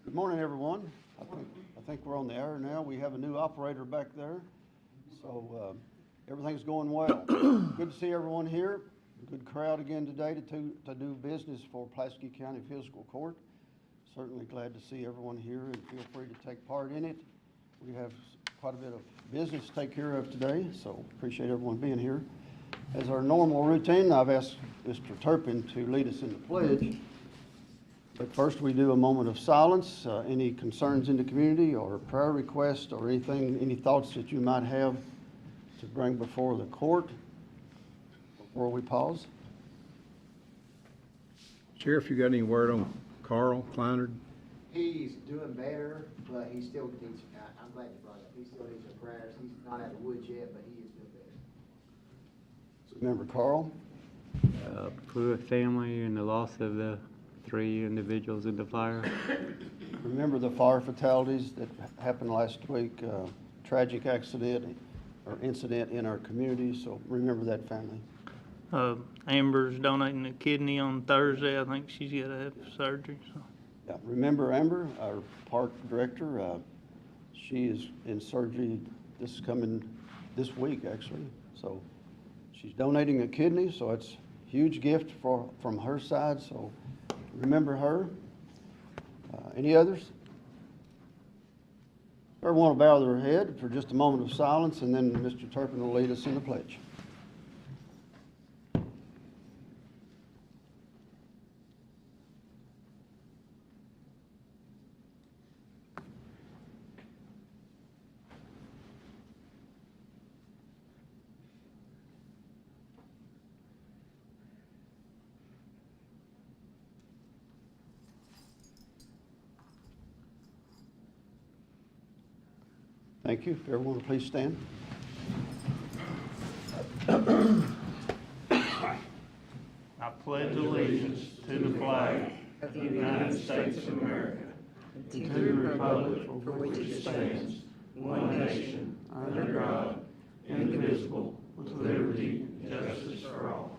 Good morning, everyone. I think we're on the air now. We have a new operator back there, so everything's going well. Good to see everyone here. Good crowd again today to do business for Pulaski County Fiscal Court. Certainly glad to see everyone here, and feel free to take part in it. We have quite a bit of business to take care of today, so appreciate everyone being here. As our normal routine, I've asked Mr. Turpin to lead us in the pledge. But first, we do a moment of silence. Any concerns in the community or prayer requests or anything, any thoughts that you might have to bring before the court before we pause? Sheriff, you got any word on Carl Kleinard? He's doing better, but he still needs, I'm glad you brought it up, he still needs our prayers. He's not out of the woods yet, but he is doing better. So remember Carl? Poor family and the loss of the 3 individuals in the fire. Remember the fire fatalities that happened last week, tragic accident or incident in our community, so remember that family. Amber's donating a kidney on Thursday. I think she's got to have surgery. So. Yeah, remember Amber, our park director, she is in surgery this week actually, so she's donating a kidney, so it's a huge gift from her side, so remember her. Any others? Everyone will bow their head for just a moment of silence, and then Mr. Turpin will lead us in the pledge. Thank you. If everyone will please stand. I pledge allegiance to the flag of the United States of America and to the republic for which it stands, one nation, under God, indivisible, with liberty and justice for all.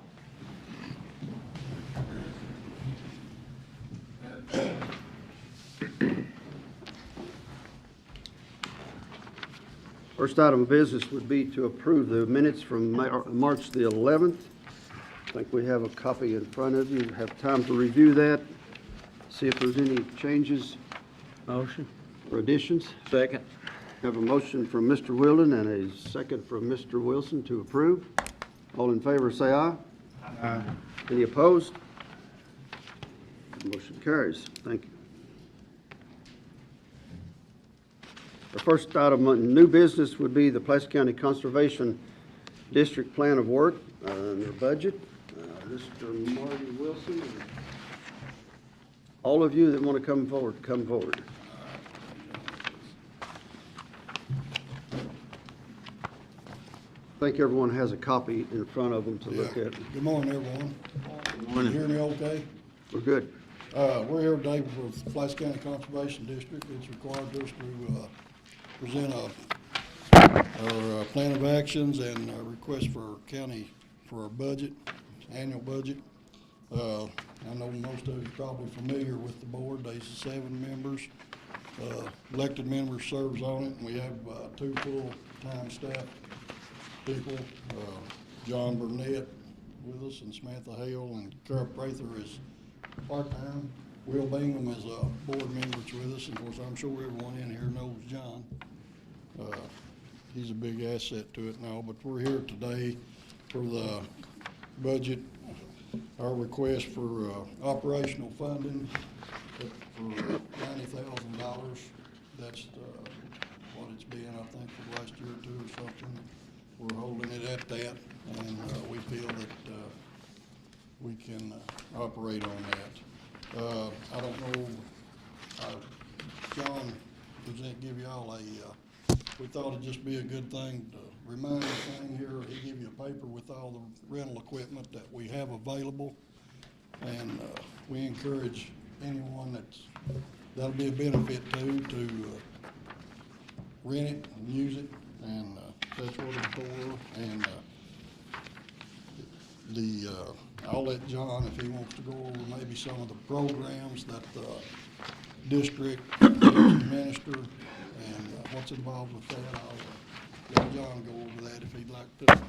First item of business would be to approve the minutes from March the 11th. I think we have a copy in front of you. Have time to review that, see if there's any changes. Motion. Or additions. Second. Have a motion from Mr. Wilden and a second from Mr. Wilson to approve. All in favor say aye. Aye. Any opposed? Motion carries. Thank you. The first item of new business would be the Pulaski County Conservation District Plan of Work and their budget. Mr. Marty Wilson. All of you that want to come forward, come forward. I think everyone has a copy in front of them to look at. Good morning, everyone. Good morning. Can you hear me okay? We're good. We're here today with Pulaski County Conservation District. It's required us to present our plan of actions and a request for our budget, annual budget. I know most of you are probably familiar with the board. There's 7 members. Elected members serves on it, and we have 2 full-time staff people. John Burnett with us, and Samantha Hale, and Carol Prather is part-time. Will Bingham is a board member with us, and of course, I'm sure everyone in here knows John. He's a big asset to it now, but we're here today for the budget, our request for operational funding for $90,000. That's what it's been, I think, for the last year or 2 or something. We're holding it at that, and we feel that we can operate on that. I don't know, John, give you all we thought it'd just be a good thing to remind everything here. He give you a paper with all the rental equipment that we have available, and we encourage anyone that'll be a benefit to rent it and use it, and that's what it's for. And I'll let John, if he wants to go over maybe some of the programs that district, administer, and what's involved with that. I'll let John go over that if he'd like to.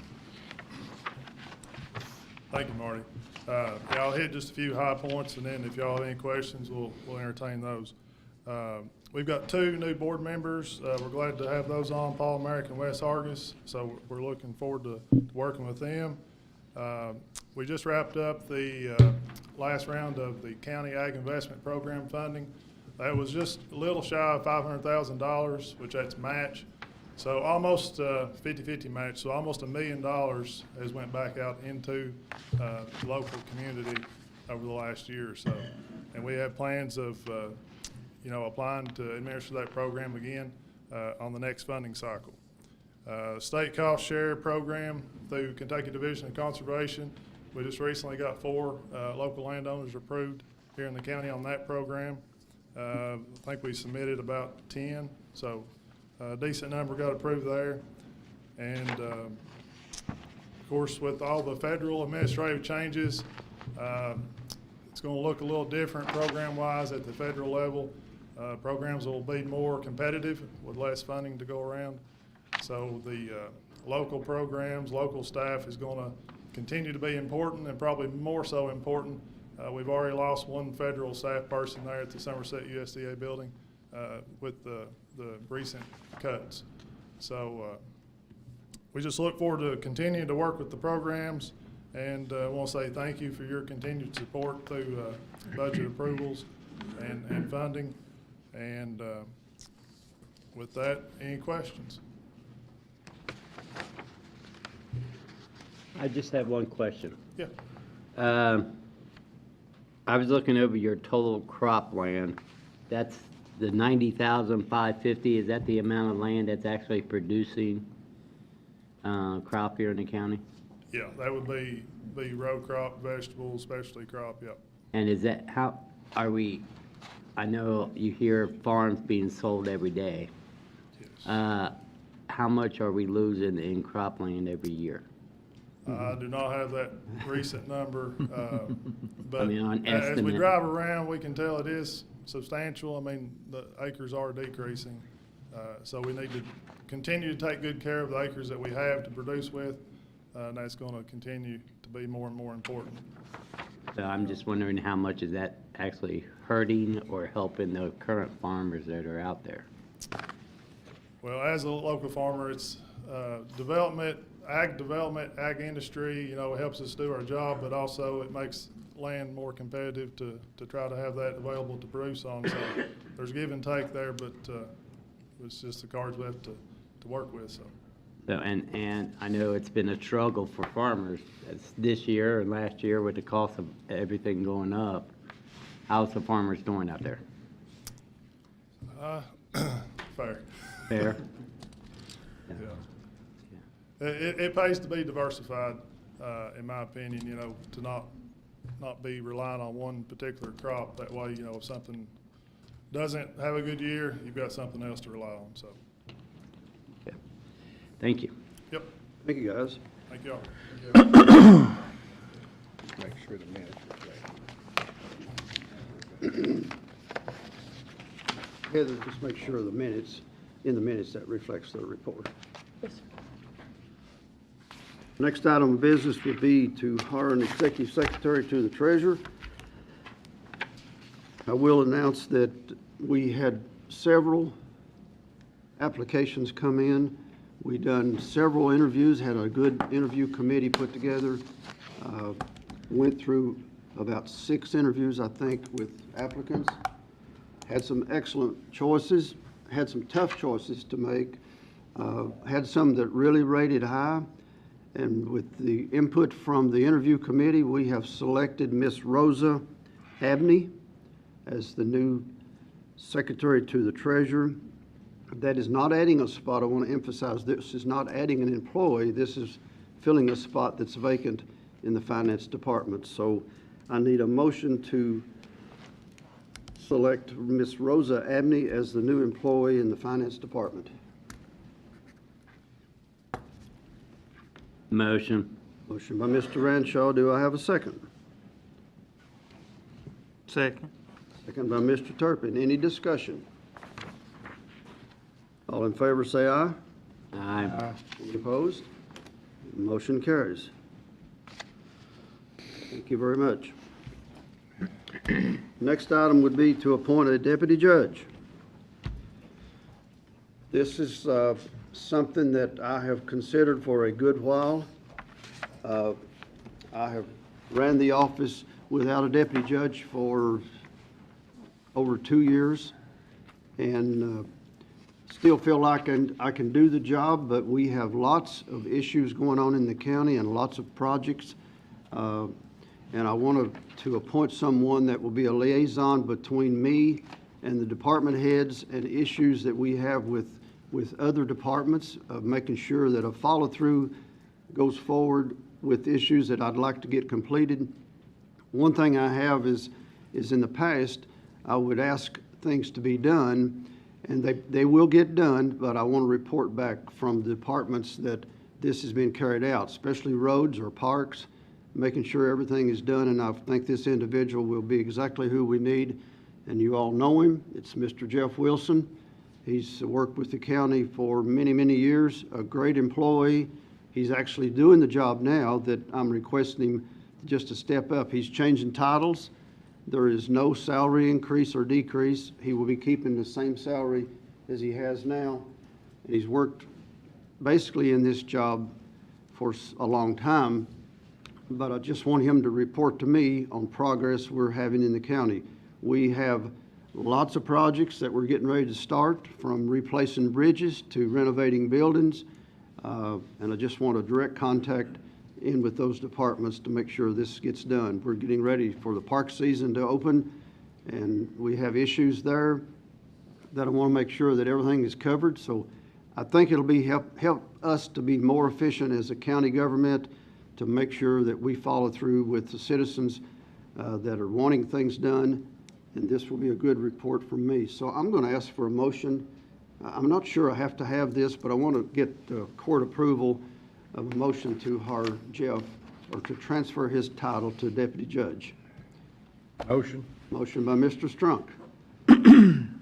Thank you, Marty. Yeah, I'll hit just a few high points, and then if y'all have any questions, we'll entertain those. We've got 2 new board members. We're glad to have those on, Paul Merrick and Wes Argus, so we're looking forward to working with them. We just wrapped up the last round of the County Ag Investment Program funding. That was just a little shy of $500,000, which that's match. So almost 50-50 match, so almost $1 million has went back out into the local community over the last year or so. And we have plans of, applying to administer that program again on the next funding cycle. State cost share program through Kentucky Division of Conservation. We just recently got 4 local landowners approved here in the county on that program. I think we submitted about 10, so a decent number got approved there. And of course, with all the federal administrative changes, it's going to look a little different program-wise at the federal level. Programs will be more competitive with less funding to go around. So the local programs, local staff is going to continue to be important, and probably more so important. We've already lost 1 federal staff person there at the Somerset USDA building with the recent cuts. So we just look forward to continuing to work with the programs, and I want to say thank you for your continued support through budget approvals and funding. And with that, any questions? I just have one question. Yeah. I was looking over your total cropland. That's the 90,550. Is that the amount of land that's actually producing crop here in the county? Yeah, that would be row crop, vegetables, specialty crop, yep. And is that, how are we, I know you hear farms being sold every day. Yes. How much are we losing in cropland every year? I do not have that recent number, but I mean, on as we estimate. drive around, we can tell it is substantial. I mean, the acres are decreasing, so we need to continue to take good care of the acres that we have to produce with, and that's going to continue to be more and more important. So I'm just wondering how much is that actually hurting or helping the current farmers that are out there? Well, as a local farmer, it's development, ag industry, it helps us do our job, but also it makes land more competitive to try to have that available to produce on. So there's give and take there, but it's just the cards we have to work with. So and I know it's been a struggle for farmers this year and last year with the cost of everything going up. How's the farmers doing out there? Fair. Fair? Yeah. It pays to be diversified, in my opinion, to not be relying on one particular crop. That way, if something doesn't have a good year, you've got something else to rely on, so. Yeah. Thank you. Yep, Thank you, guys. thank y'all. Make sure the minutes Heather, just make sure in the minutes that reflects the report. Next item of business would be to hire an executive secretary to the treasurer. I will announce that we had several applications come in. We done several interviews, had a good interview committee put together. Went through about 6 interviews, I think, with applicants. Had some excellent choices, had some tough choices to make. Had some that really rated high. And with the input from the interview committee, we have selected Miss Rosa Abney as the new secretary to the treasurer. That is not adding a spot. I want to emphasize this is not adding an employee. This is filling a spot that's vacant in the finance department. So I need a motion to select Miss Rosa Abney as the new employee in the finance department. Motion. Motion by Mr. Ranshaw. Do I have a second? Second. Second by Mr. Turpin. Any discussion? All in favor say aye. Aye. Any opposed? Motion carries. Thank you very much. Next item would be to appoint a deputy judge. This is something that I have considered for a good while. I have ran the office without a deputy judge for over 2 years, and still feel like I can do the job, but we have lots of issues going on in the county and lots of projects. And I wanted to appoint someone that will be a liaison between me and the department heads and issues that we have with other departments, of making sure that a follow-through goes forward with issues that I'd like to get completed. One thing I have is in the past, I would ask things to be done, and they will get done, but I want to report back from the departments that this has been carried out, especially roads or parks, making sure everything is done, and I think this individual will be exactly who we need, and you all know him. It's Mr. Jeff Wilson. He's worked with the county for many, many years, a great employee. He's actually doing the job now that I'm requesting him just to step up. He's changing titles. There is no salary increase or decrease. He will be keeping the same salary as he has now. And he's worked basically in this job for a long time, but I just want him to report to me on progress we're having in the county. We have lots of projects that we're getting ready to start, from replacing bridges to renovating buildings, and I just want a direct contact in with those departments to make sure this gets done. We're getting ready for the park season to open, and we have issues there that I want to make sure that everything is covered. So I think it'll be help us to be more efficient as a county government, to make sure that we follow through with the citizens that are wanting things done, and this will be a good report from me. So I'm going to ask for a motion. I'm not sure I have to have this, but I want to get court approval of a motion to hire Jeff, or to transfer his title to deputy judge. Motion. Motion by Mr. Strunk.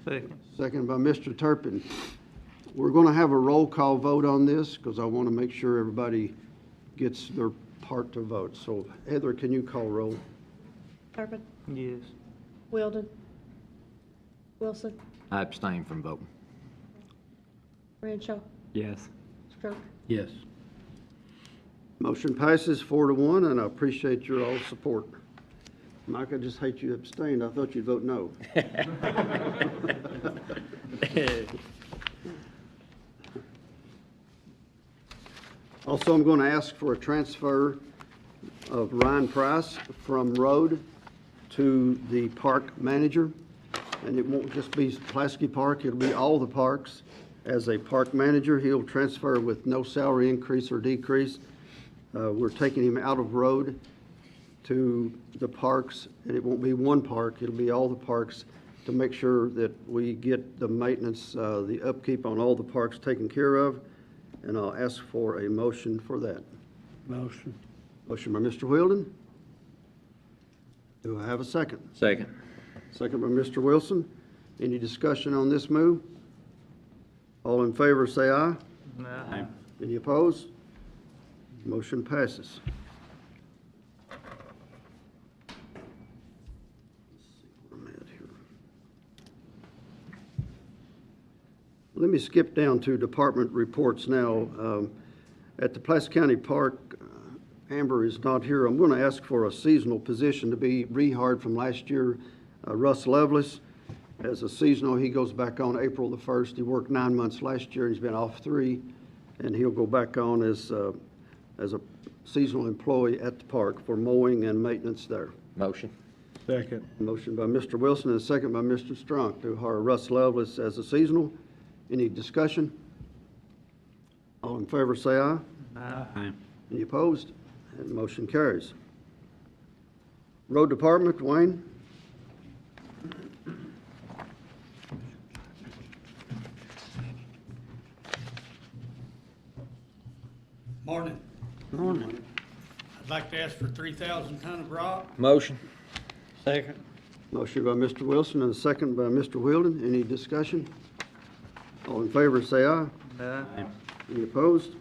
Second. Second by Mr. Turpin. We're going to have a roll call vote on this because I want to make sure everybody gets their part to vote. So Heather, can you call roll? Turpin, Yes. Weldon, Wilson, I abstain from voting. Renshaw, Yes. Strunk. Yes. Motion passes 4-1, and I appreciate your all support. Mike, I just hate you abstained. I thought you'd vote no. Also, I'm going to ask for a transfer of Ryan Price from road to the park manager. And it won't just be Pulaski Park, it'll be all the parks. As a park manager, he'll transfer with no salary increase or decrease. We're taking him out of road to the parks, and it won't be one park, it'll be all the parks, to make sure that we get the maintenance, the upkeep on all the parks taken care of. And I'll ask for a motion for that. Motion. Motion by Mr. Wheeldon. Do I have a second? Second. Second by Mr. Wilson. Any discussion on this move? All in favor say aye. Aye. Any opposed? Motion passes. Let me skip down to department reports now. At the Pulaski County Park, Amber is not here. I'm going to ask for a seasonal position to be rehired from last year. Russ Lovelace, as a seasonal, he goes back on April the 1st. He worked 9 months last year, and he's been off 3, and he'll go back on as a seasonal employee at the park for mowing and maintenance there. Motion. Second. Motion by Mr. Wilson and a second by Mr. Strunk to hire Russ Lovelace as a seasonal. Any discussion? All in favor say aye. Aye. Any opposed? And motion carries. Road Department, Wayne? Morning. Morning. I'd like to ask for 3,000 ton of rock. Motion. Second. Motion by Mr. Wilson and a second by Mr. Wheeldon. Any discussion? All in favor, say aye. Any opposed?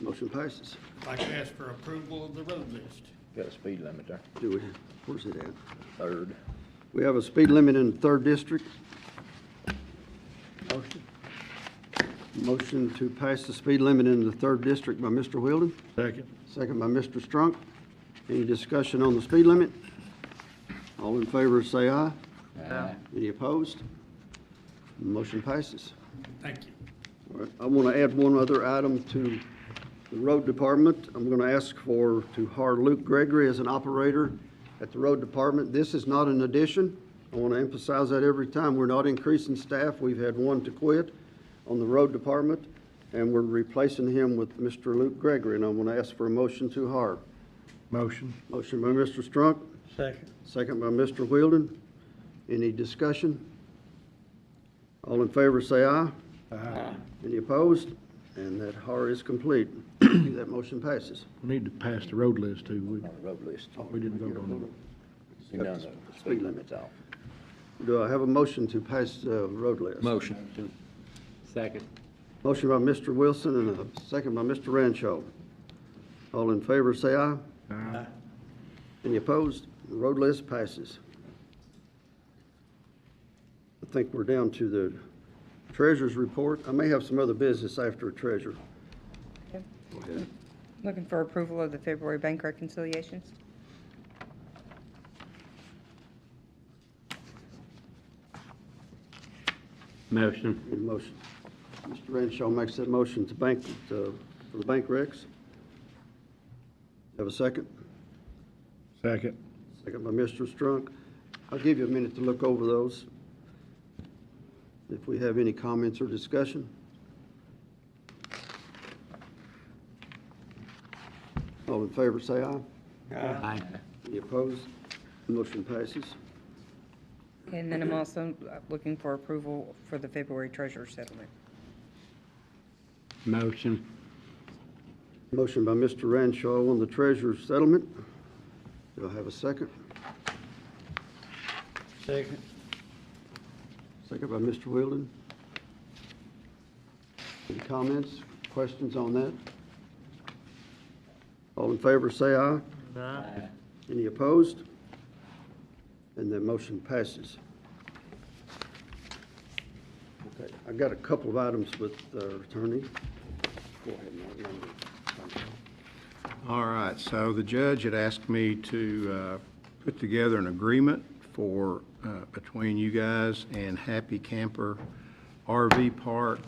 Motion passes. I'd like to ask for approval of the road list. Got a speed limit there. Do we, where's it at? Third. We have a speed limit in the 3rd District. Motion. Motion to pass the speed limit in the 3rd District by Mr. Wheeldon, Second. second by Mr. Strunk. Any discussion on the speed limit? All in favor, say aye. Aye. Any opposed? Motion passes. Thank you. All right, I want to add one other item to the road department. I'm going to ask to hire Luke Gregory as an operator at the road department. This is not an addition. I want to emphasize that every time. We're not increasing staff. We've had one to quit on the road department, and we're replacing him with Mr. Luke Gregory, and I want to ask for a motion to hire. Motion. Motion by Mr. Strunk, Second. second by Mr. Wheeldon. Any discussion? All in favor, say aye. Aye. Any opposed? And that hire is complete. That motion passes. We need to pass the road list too. Road list. We didn't vote on You done the speed limits off. Do I have a motion to pass the road list? Motion. Second. Motion by Mr. Wilson and a second by Mr. Rancho. All in favor, say aye. Aye. Any opposed? The road list passes. I think we're down to the treasurer's report. I may have some other business after treasurer. Okay. Go ahead. Looking for approval of the February bank reconciliations. Motion. Need a motion. Mr. Renshaw makes that motion to bank, for the bank recs. Have a second? Second. Second by Mr. Strunk. I'll give you a minute to look over those. If we have any comments or discussion. All in favor, say aye. Aye. Any opposed? Motion passes. And then I'm also looking for approval for the February treasurer settlement. Motion. Motion by Mr. Ranshaw on the treasurer's settlement. Do I have a second? Second. Second by Mr. Wheeldon. Any comments, questions on that? All in favor, say aye. Aye. Any opposed? And the motion passes. Okay, I've got a couple of items with the attorney. Go ahead, Martin. All right, so the judge had asked me to put together an agreement for, between you guys and Happy Camper RV Park,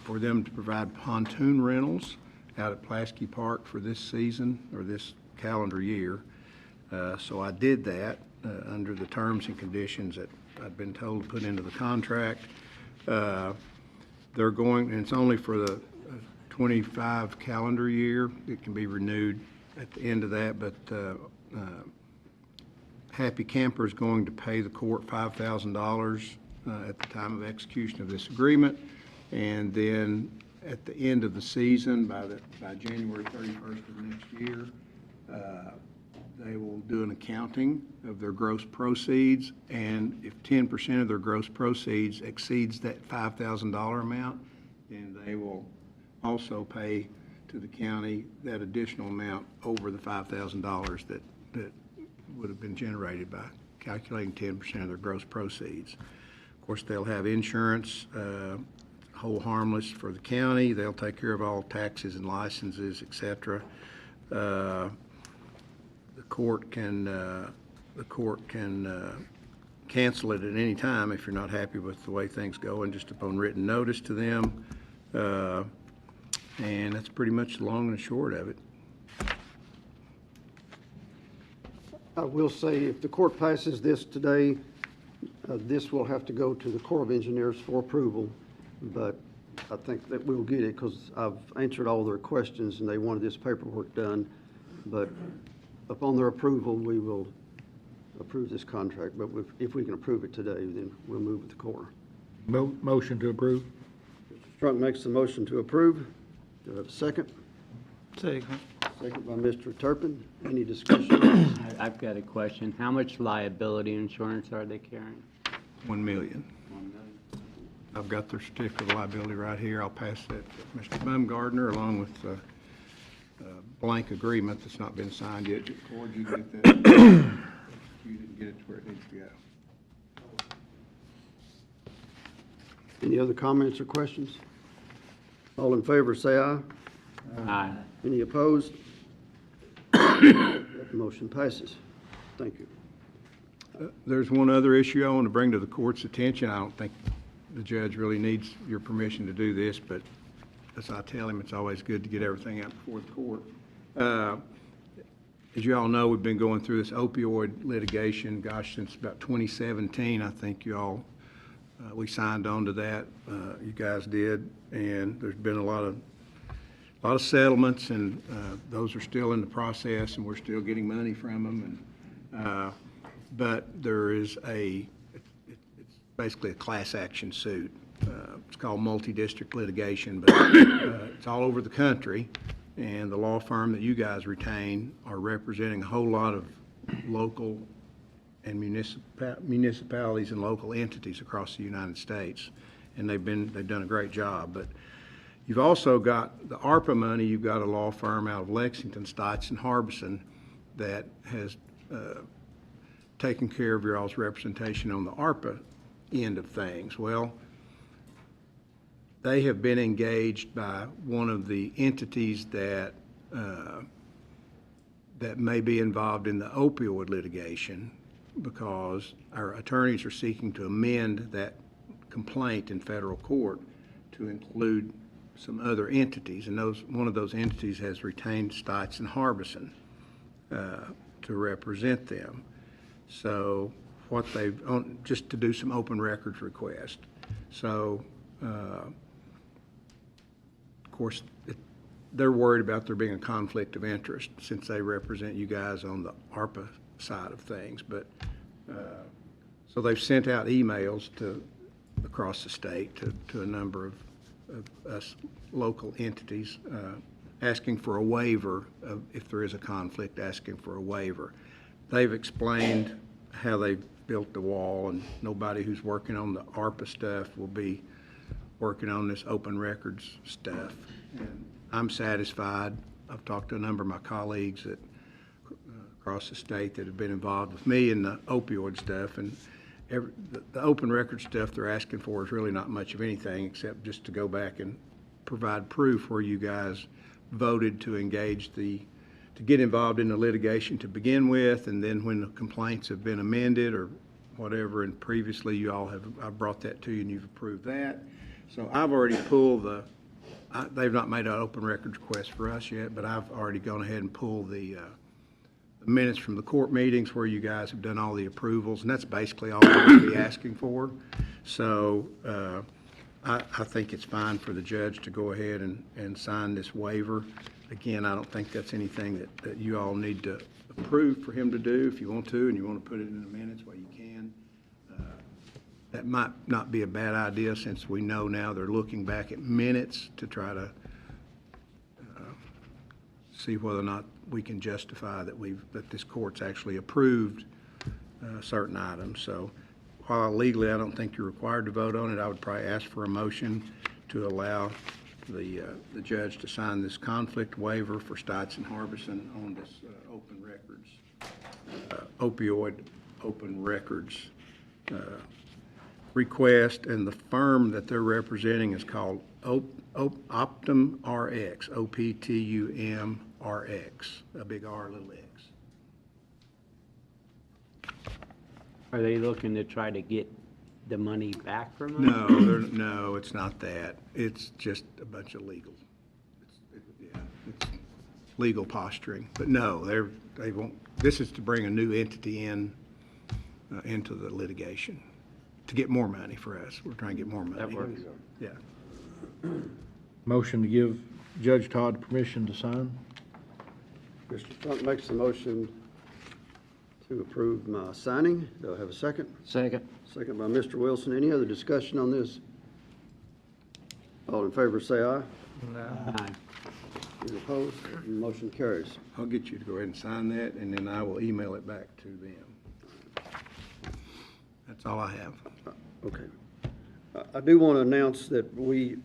for them to provide pontoon rentals out at Pulaski Park for this season, or this calendar year. So I did that under the terms and conditions that I'd been told to put into the contract. They're going, and it's only for the 25 calendar year. It can be renewed at the end of that, but Happy Camper is going to pay the court $5,000 at the time of execution of this agreement, and then at the end of the season, by January 31st of next year, they will do an accounting of their gross proceeds, and if 10% of their gross proceeds exceeds that $5,000 amount, then they will also pay to the county that additional amount over the $5,000 that would have been generated by calculating 10% of their gross proceeds. Of course, they'll have insurance, hold harmless for the county. They'll take care of all taxes and licenses, et cetera. The court can cancel it at any time if you're not happy with the way things go, and just upon written notice to them. And that's pretty much the long and the short of it. I will say, if the court passes this today, this will have to go to the Corps of Engineers for approval, but I think that we'll get it because I've answered all their questions and they wanted this paperwork done. But upon their approval, we will approve this contract. But if we can approve it today, then we'll move with the Corps. Motion to approve. Mr. Strunk makes the motion to approve. Do I have a second? Second. Second by Mr. Turpin. Any discussion? I've got a question. How much liability insurance are they carrying? 1 million. I've got their certificate of liability right here. I'll pass that to Mr. Baumgardner along with a blank agreement that's not been signed yet. Cord, you get that? You didn't get it to where it needs to go. Any other comments or questions? All in favor, say aye. Aye. Any opposed? That motion passes. Thank you. There's one other issue I want to bring to the court's attention. I don't think the judge really needs your permission to do this, but as I tell him, it's always good to get everything out before the court. As you all know, we've been going through this opioid litigation, gosh, since about 2017. I think you all, we signed on to that. You guys did, and there's been a lot of settlements, and those are still in the process, and we're still getting money from them. And but there is it's basically a class action suit. It's called multi-district litigation, but it's all over the country. And the law firm that you guys retain are representing a whole lot of local and municipalities and local entities across the United States. And they've done a great job. But you've also got the ARPA money. You've got a law firm out of Lexington, Stites and Harbison, that has taken care of your all's representation on the ARPA end of things. Well, they have been engaged by one of the entities that that may be involved in the opioid litigation, because our attorneys are seeking to amend that complaint in federal court to include some other entities, and one of those entities has retained Stites and Harbison to represent them. So what they've, just to do some open records request. So, of course, they're worried about there being a conflict of interest since they represent you guys on the ARPA side of things. But so they've sent out emails across the state to a number of us local entities asking for a waiver of, if there is a conflict, asking for a waiver. They've explained how they've built the wall, and nobody who's working on the ARPA stuff will be working on this open records stuff. And I'm satisfied. I've talked to a number of my colleagues across the state that have been involved with me in the opioid stuff, and the open record stuff they're asking for is really not much of anything except just to go back and provide proof where you guys voted to engage to get involved in the litigation to begin with, and then when the complaints have been amended or whatever, and previously you all have, I brought that to you and you've approved that. So I've already pulled they've not made an open records request for us yet, but I've already gone ahead and pulled the minutes from the court meetings where you guys have done all the approvals, and that's basically all we're going to be asking for. So I think it's fine for the judge to go ahead and sign this waiver. Again, I don't think that's anything that you all need to approve for him to do. If you want to and you want to put it in the minutes, well, you can. That might not be a bad idea, since we know now they're looking back at minutes to try to see whether or not we can justify that this court's actually approved certain items. So while legally I don't think you're required to vote on it, I would probably ask for a motion to allow the judge to sign this conflict waiver for Stites and Harbison on this open records, opioid open records request. And the firm that they're representing is called Optum RX, OPTUM RX, a big R, little x. Are they looking to try to get the money back from us? No, it's not that. It's just a bunch of legal. It's legal posturing. But no, they won't. This is to bring a new entity into the litigation to get more money for us. We're trying to get more money. That works. Yeah. Motion to give Judge Todd permission to sign? Mr. Funk makes the motion to approve my signing. Do I have a second? Second. Second by Mr. Wilson. Any other discussion on this? All in favor say aye. Aye. Any opposed? Motion carries. I'll get you to go ahead and sign that, and then I will email it back to them. That's all I have. Okay. I do want to announce that we're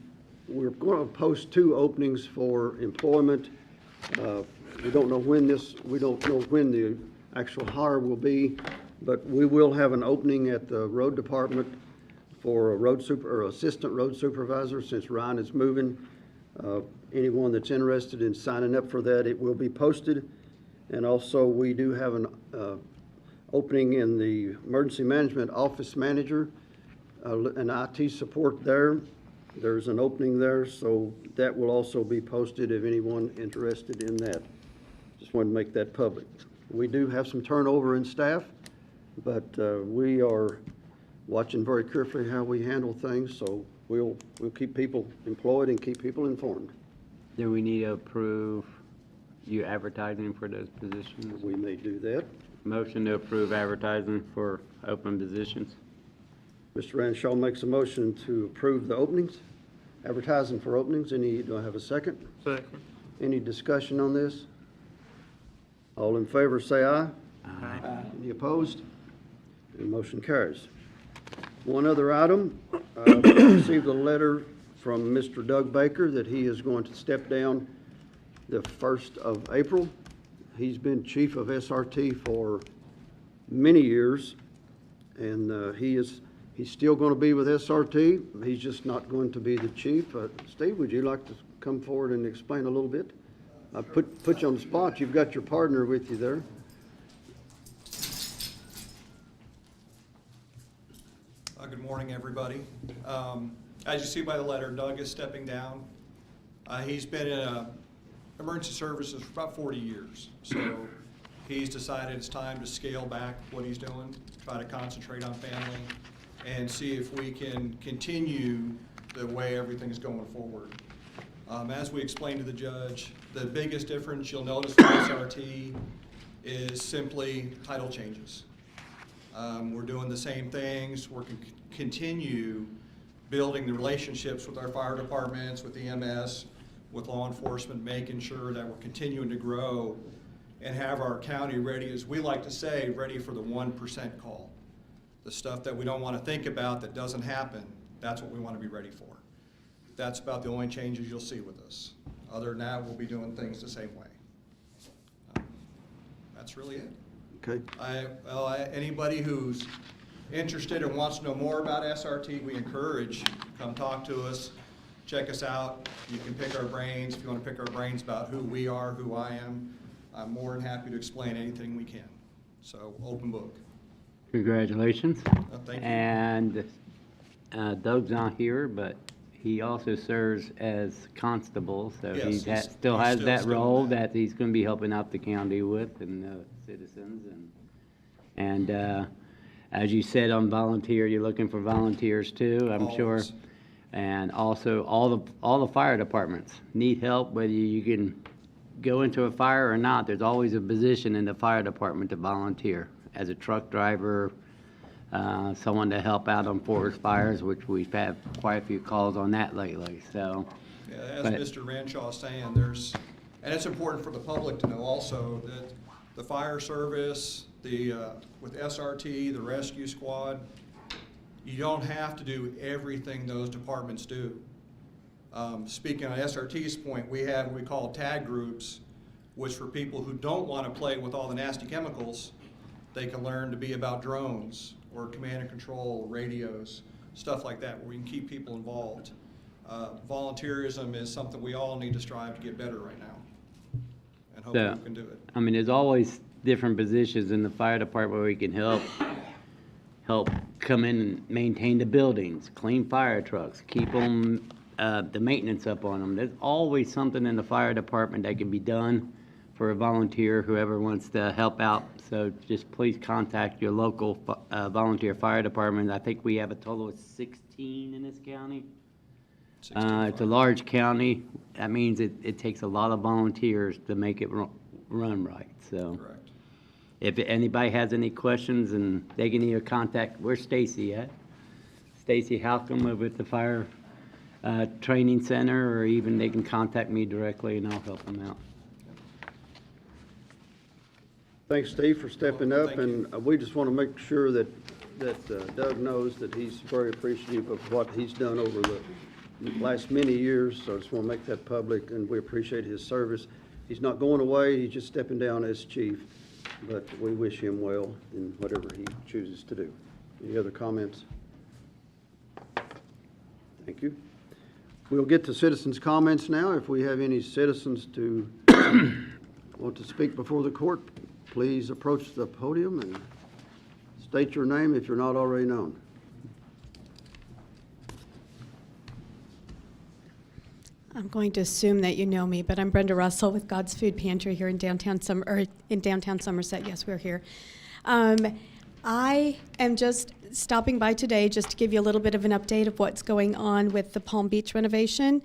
going to post 2 openings for employment. We don't know when the actual hire will be, but we will have an opening at the road department for a assistant road supervisor, since Ryan is moving. Anyone that's interested in signing up for that, it will be posted. And also, we do have an opening in the emergency management office manager, an IT support there. There's an opening there, so that will also be posted if anyone interested in that. Just wanted to make that public. We do have some turnover in staff, but we are watching very carefully how we handle things, so we'll keep people employed and keep people informed. Do we need to approve you advertising for those positions? We may do that. Motion to approve advertising for open positions. Mr. Ranshaw makes a motion to approve the openings, advertising for openings. Do I have a second? Second. Any discussion on this? All in favor, say aye. Aye. Any opposed? The motion carries. One other item, I received a letter from Mr. Doug Baker that he is going to step down the 1st of April. He's been chief of SRT for many years, and he's still going to be with SRT. He's just not going to be the chief. Steve, would you like to come forward and explain a little bit? I put you on the spot. You've got your partner with you there. Good morning, everybody. As you see by the letter, Doug is stepping down. He's been in emergency services for about 40 years. So he's decided it's time to scale back what he's doing, try to concentrate on family, and see if we can continue the way everything's going forward. As we explained to the judge, the biggest difference you'll notice with SRT is simply title changes. We're doing the same things. We're going to continue building the relationships with our fire departments, with EMS, with law enforcement, making sure that we're continuing to grow and have our county ready, as we like to say, ready for the 1% call. The stuff that we don't want to think about that doesn't happen, that's what we want to be ready for. That's about the only changes you'll see with us. Other than that, we'll be doing things the same way. That's really it. Okay. Anybody who's interested and wants to know more about SRT, we encourage, come talk to us, check us out. You can pick our brains. If you want to pick our brains about who we are, who I am, I'm more than happy to explain anything we can. So, open book. Congratulations. Thank you. And Doug's not here, but he also serves as constable, so Yes, he he's still has still that doing role that. that he's going to be helping out the county with and the citizens. And as you said on volunteer, you're looking for volunteers too, I'm sure. Always. And also, all the fire departments need help, whether you can go into a fire or not. There's always a position in the fire department to volunteer as a truck driver, someone to help out on forest fires, which we've had quite a few calls on that lately. So, Yeah, as but- Mr. Ranshaw is saying, and it's important for the public to know also that the fire service, with SRT, the rescue squad, you don't have to do everything those departments do. Speaking on SRT's point, we have what we call tag groups, which for people who don't want to play with all the nasty chemicals, they can learn to be about drones or command and control, radios, stuff like that, where we can keep people involved. Volunteerism is something we all need to strive to get better right now, and hopefully we can do it. I mean, there's always different positions in the fire department where we can help come in and maintain the buildings, clean fire trucks, keep them, the maintenance up on them. There's always something in the fire department that can be done for a volunteer, whoever wants to help out. So just please contact your local volunteer fire department. I think we have a total of 16 in this county. It's a large county. That means it takes a lot of volunteers to make it run right. So Correct. if anybody has any questions, and they can either contact, where's Stacy at? Stacy Halcombe with the fire training center, or even they can contact me directly and I'll help them out. Thanks, Steve, for stepping Well, up, thank you. and we just want to make sure that Doug knows that he's very appreciative of what he's done over the last many years, so I just want to make that public, and we appreciate his service. He's not going away, he's just stepping down as chief, but we wish him well in whatever he chooses to do. Any other comments? Thank you. We'll get to citizens' comments now. If we have any citizens to want to speak before the court, please approach the podium and state your name if you're not already known. I'm going to assume that you know me, but I'm Brenda Russell with God's Food Pantry here in downtown Somerset. Yes, we're here. I am just stopping by today just to give you a little bit of an update of what's going on with the Palm Beach renovation.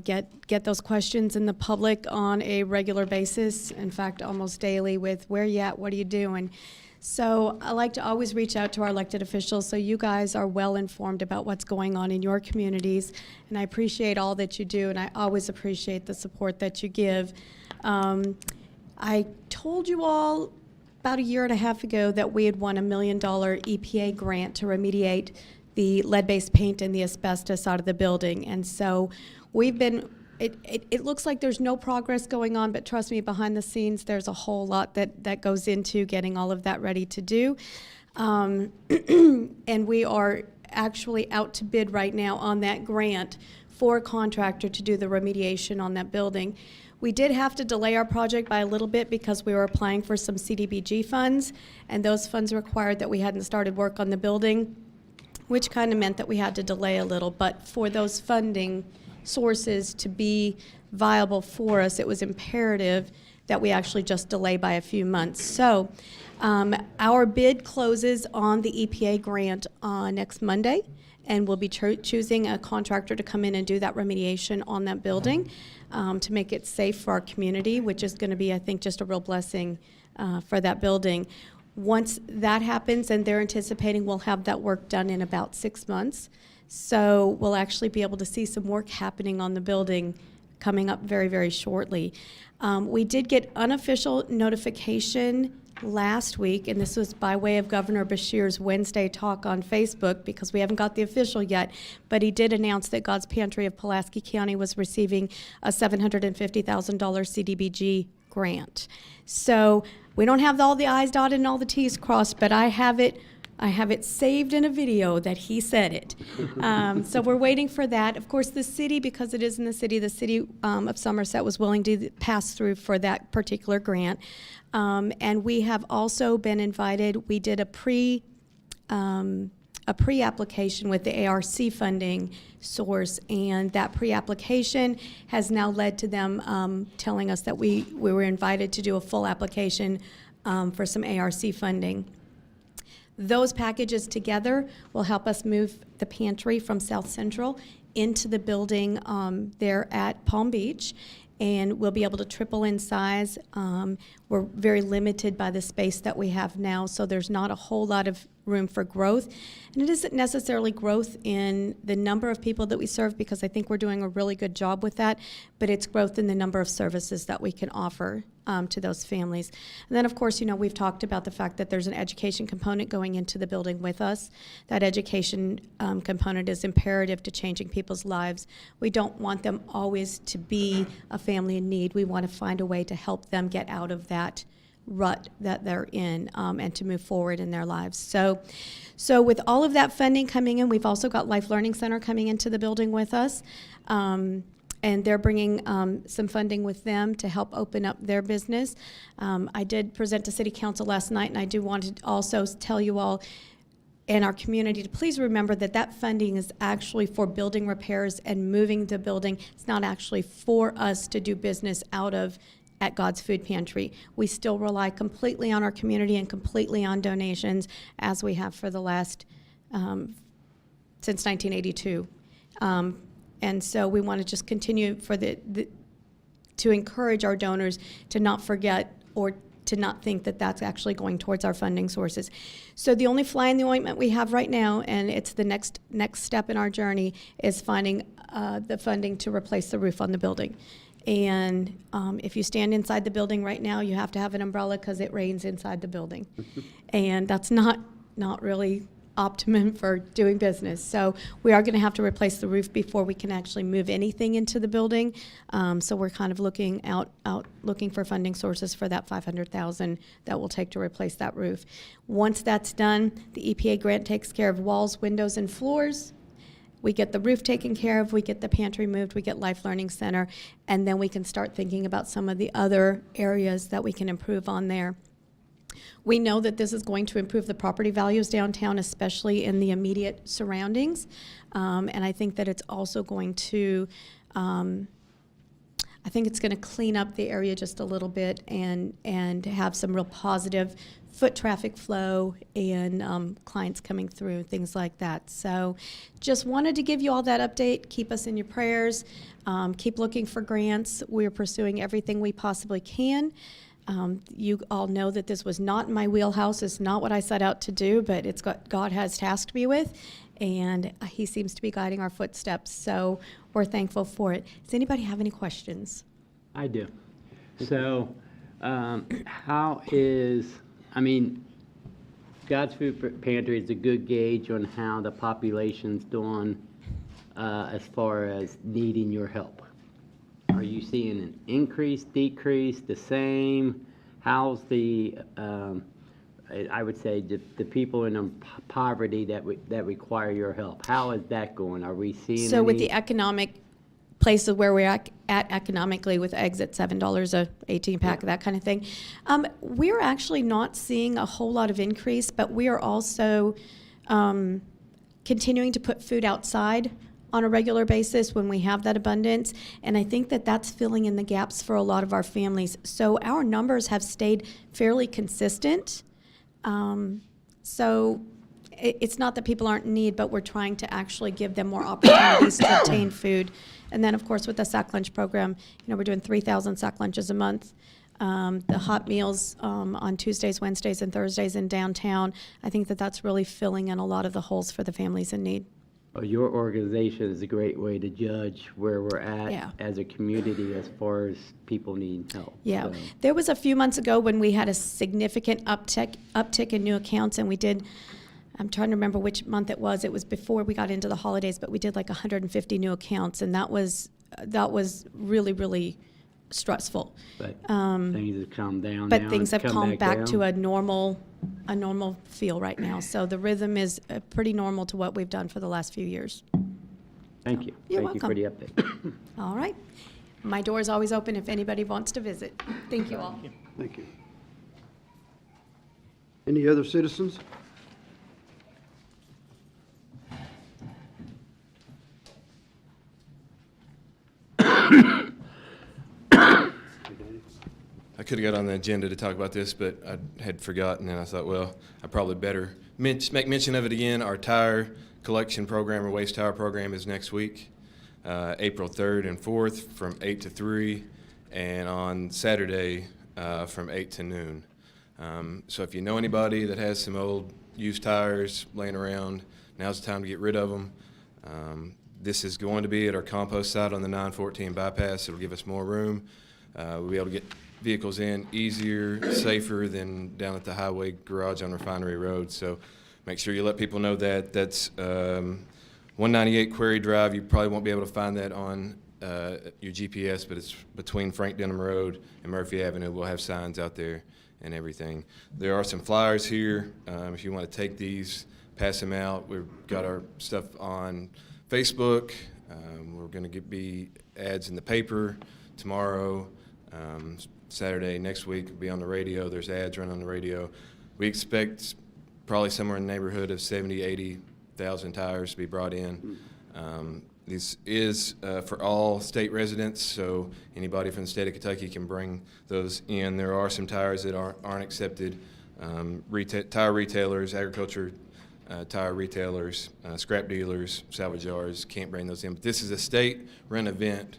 Get those questions in the public on a regular basis, in fact, almost daily, with where you at, what are you doing? So I like to always reach out to our elected officials so you guys are well informed about what's going on in your communities, and I appreciate all that you do, and I always appreciate the support that you give. I told you all about a year and a half ago that we had won $1 million EPA grant to remediate the lead-based paint and the asbestos out of the building, and so we've been, it looks like there's no progress going on, but trust me, behind the scenes, there's a whole lot that goes into getting all of that ready to do. And we are actually out to bid right now on that grant for a contractor to do the remediation on that building. We did have to delay our project by a little bit because we were applying for some CDBG funds, and those funds required that we hadn't started work on the building, which kind of meant that we had to delay a little. But for those funding sources to be viable for us, it was imperative that we actually just delay by a few months. So our bid closes on the EPA grant next Monday, and we'll be choosing a contractor to come in and do that remediation on that building to make it safe for our community, which is going to be, I think, just a real blessing for that building. Once that happens, and they're anticipating we'll have that work done in about 6 months, so we'll actually be able to see some work happening on the building coming up very, very shortly. We did get unofficial notification last week, and this was by way of Governor Beshear's Wednesday talk on Facebook, because we haven't got the official yet, but he did announce that God's Pantry of Pulaski County was receiving a $750,000 CDBG grant. So we don't have all the I's dotted and all the T's crossed, but I have it saved in a video that he said it. So we're waiting for that. Of course, the city, because it is in the city of Somerset was willing to pass through for that particular grant. And we have also been invited. We did a pre-application with the ARC funding source, and that pre-application has now led to them telling us that we were invited to do a full application for some ARC funding. Those packages together will help us move the pantry from South Central into the building there at Palm Beach, and we'll be able to triple in size. We're very limited by the space that we have now, so there's not a whole lot of room for growth. And it isn't necessarily growth in the number of people that we serve, because I think we're doing a really good job with that, but it's growth in the number of services that we can offer to those families. And then, of course, you know, we've talked about the fact that there's an education component going into the building with us. That education component is imperative to changing people's lives. We don't want them always to be a family in need. We want to find a way to help them get out of that rut that they're in and to move forward in their lives. So with all of that funding coming in, we've also got Life Learning Center coming into the building with us. And they're bringing some funding with them to help open up their business. I did present to City Council last night, and I do want to also tell you all in our community to please remember that that funding is actually for building repairs and moving the building. It's not actually for us to do business out of at God's Food Pantry. We still rely completely on our community and completely on donations, as we have for the last, since 1982. And so we want to just continue for to encourage our donors to not forget or to not think that that's actually going towards our funding sources. So the only fly in the ointment we have right now, and it's the next step in our journey, is finding the funding to replace the roof on the building. And if you stand inside the building right now, you have to have an umbrella because it rains inside the building. And that's not really optimum for doing business. So we are going to have to replace the roof before we can actually move anything into the building. So we're kind of looking looking for funding sources for that $500,000 that will take to replace that roof. Once that's done, the EPA grant takes care of walls, windows, and floors. We get the roof taken care of, we get the pantry moved, we get Life Learning Center, and then we can start thinking about some of the other areas that we can improve on there. We know that this is going to improve the property values downtown, especially in the immediate surroundings. And I think that it's also going to, I think it's going to clean up the area just a little bit and have some real positive foot traffic flow and clients coming through, things like that. So just wanted to give you all that update. Keep us in your prayers. Keep looking for grants. We're pursuing everything we possibly can. You all know that this was not in my wheelhouse. It's not what I set out to do, but it's what God has tasked me with, and He seems to be guiding our footsteps, so we're thankful for it. Does anybody have any questions? I do. So, how is, I mean, God's Food Pantry is a good gauge on how the population's doing as far as needing your help. Are you seeing an increase, decrease, the same? How's the, I would say, the people in poverty that require your help? How is that going? Are we seeing So with any- the economic places where we're at economically with eggs at $7 a 18-pack, that kind of thing, we're actually not seeing a whole lot of increase, but we are also continuing to put food outside on a regular basis when we have that abundance, and I think that that's filling in the gaps for a lot of our families. So our numbers have stayed fairly consistent. So it's not that people aren't in need, but we're trying to actually give them more opportunities to obtain food. And then, of course, with the sack lunch program, we're doing 3,000 sack lunches a month. The hot meals on Tuesdays, Wednesdays, and Thursdays in downtown, I think that that's really filling in a lot of the holes for the families in need. Well, your organization is a great way to judge where we're at as a community as far as people need help. Yeah, So, there was a few months ago when we had a significant uptick in new accounts, and we did, I'm trying to remember which month it was before we got into the holidays, but we did like 150 new accounts, and that was really, really stressful. but things have calmed down But now things and have come calmed back down. to a normal feel right now. So the rhythm is pretty normal to what we've done for the last few years. Thank you. You're Thank you for the update. All right. My door is always open if anybody wants to visit. Thank you all. Thank you. Any other citizens? I could have got on the agenda to talk about this, but I had forgotten, and I thought, well, I probably better make mention of it again. Our tire collection program, or waste tire program, is next week, April 3rd and 4th from 8 to 3, and on Saturday from 8 to noon. So if you know anybody that has some old used tires laying around, now's the time to get rid of them. This is going to be at our compost site on the 914 bypass. It'll give us more room. We'll be able to get vehicles in easier, safer than down at the highway garage on Refinery Road. So make sure you let people know that. That's 198 Quarry Drive. You probably won't be able to find that on your GPS, but it's between Frank Denham Road and Murphy Avenue. We'll have signs out there and everything. There are some flyers here. If you want to take these, pass them out. We've got our stuff on Facebook. We're going to be ads in the paper tomorrow. Saturday next week will be on the radio. There's ads running on the radio. We expect probably somewhere in the neighborhood of 70,000, 80,000 tires to be brought in. This is for all state residents, so anybody from the state of Kentucky can bring those in. There are some tires that aren't accepted. Tire retailers, agriculture tire retailers, scrap dealers, salvage yards can't bring those in. But this is a state-run event.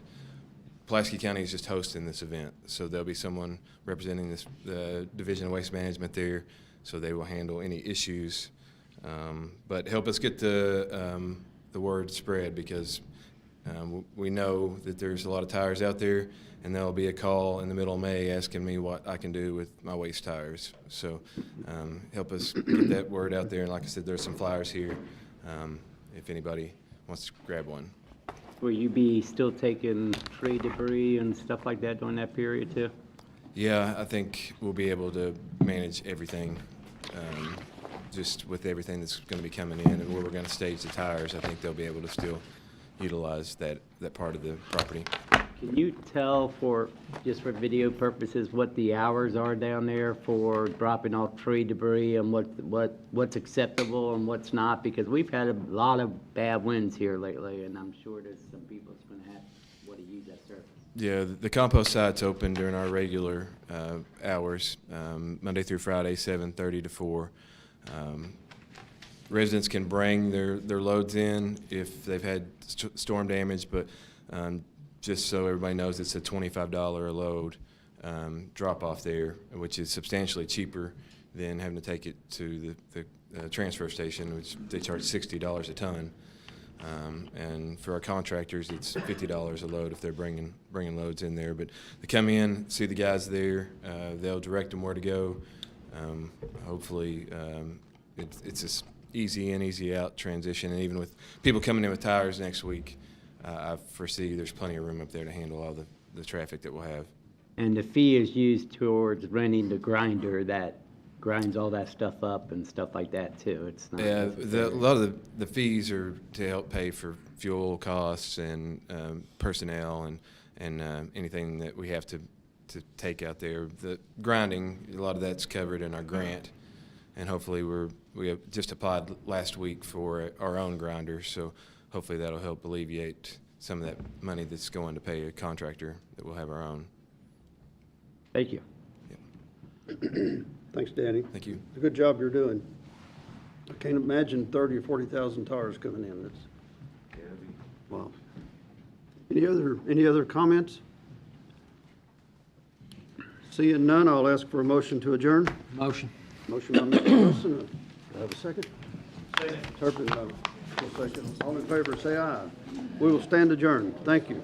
Pulaski County is just hosting this event, so there'll be someone representing the Division of Waste Management there, so they will handle any issues. But help us get the word spread, because We know that there's a lot of tires out there, and there'll be a call in the middle of May asking me what I can do with my waste tires. So help us get that word out there. And like I said, there's some flyers here if anybody wants to grab one. Will you be still taking tree debris and stuff like that during that period too? Yeah, I think we'll be able to manage everything, just with everything that's going to be coming in and where we're going to stage the tires. I think they'll be able to still utilize that part of the property. Can you tell just for video purposes, what the hours are down there for dropping off tree debris and what's acceptable and what's not? Because we've had a lot of bad winds here lately, and I'm sure there's some people that's going to want to use that service. Yeah, the compost site's open during our regular hours, Monday through Friday, 7:30 to 4. Residents can bring their loads in if they've had storm damage, but just so everybody knows, it's a $25 a load drop-off there, which is substantially cheaper than having to take it to the transfer station, which they charge $60 a ton. And for our contractors, it's $50 a load if they're bringing loads in there. But they come in, see the guys there, they'll direct them where to go. Hopefully, it's this easy in, easy out transition. And even with people coming in with tires next week, I foresee there's plenty of room up there to handle all the traffic that we'll have. And the fee is used towards renting the grinder that grinds all that stuff up and stuff like that too. It's not. Yeah, a lot of the fees are to help pay for fuel costs and personnel and anything that we have to take out there. The grinding, a lot of that's covered in our grant, and hopefully we have just applied last week for our own grinders, so hopefully that'll help alleviate some of that money that's going to pay a contractor that we'll have our own. Thank you. Thanks, Danny. Thank you. It's a good job you're doing. I can't imagine 30 or 40,000 tires coming in. Wow. Any other comments? Seeing none, I'll ask for a motion to adjourn. Motion. Motion by Mr. Wilson. Do I have a second? Second. Turpin, second. All in favor, say aye. We will stand adjourned. Thank you.